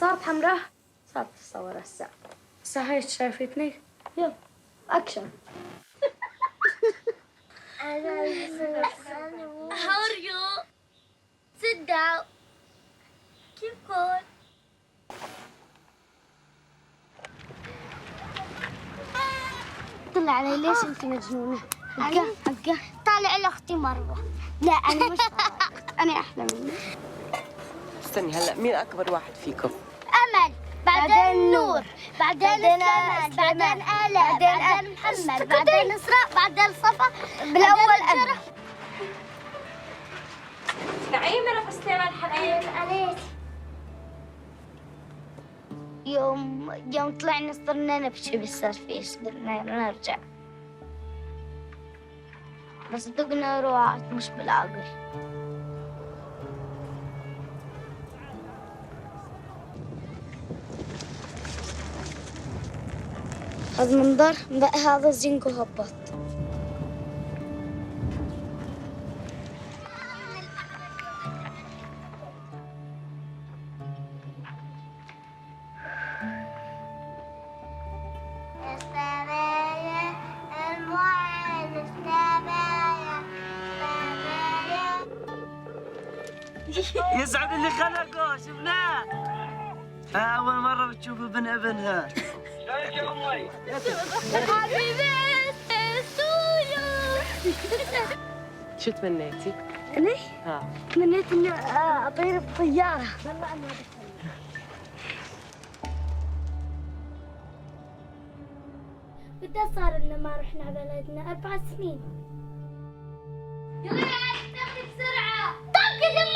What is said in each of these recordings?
صارت حمراء صارت تصور هسه. هاي شايفتني؟ يلا اكشن. How are you? Sit down. Keep cool. طلع علي ليش انت مجنونه؟ حقه طالع لاختي مروه. لا انا مش انا احلى منك. استني هلا مين اكبر واحد فيكم؟ امل، بعدين نور، بعدين سليمان، بعدين آلاء، بعدين محمد، بعدين اسراء، بعدين صفا، بالاول انا. نعيم انا فستان حبيبي. عليك. يوم طلعنا صرنا نبكي بالسرفيس بدنا نرجع. بس دقنا روعات مش بالعقل. هذا منظر هذا الزنقو هبط. يسعد اللي خلقه شفناه. أول مرة بتشوف ابن ابنها. حبيبي شو تمنيتي؟ أنا؟ تمنيت إني أطير بطيارة. متى صار إن ما رحنا بلدنا؟ 4 سنين. يلا يا عيال تاخذي بسرعة. طب كذا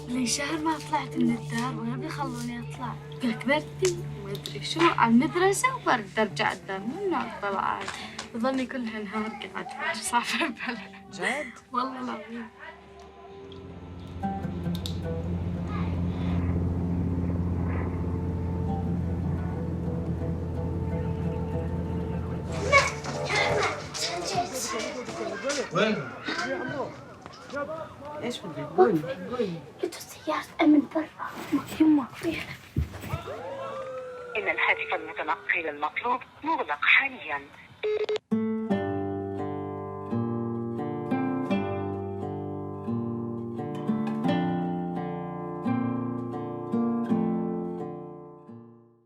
لي شهر ما طلعت من الدار ولا بيخلوني أطلع. كبرتي وما أدري شو على المدرسة وبرد أرجع الدار. ممنوع الطلعات. بظني كلها نهار قاعد صافر بلا. جد؟ والله العظيم. وين؟ ايش بدك؟ قولي. جبتوا سيارة أمن برا. يما فيها. إن الهاتف المتنقل المطلوب مغلق حالياً.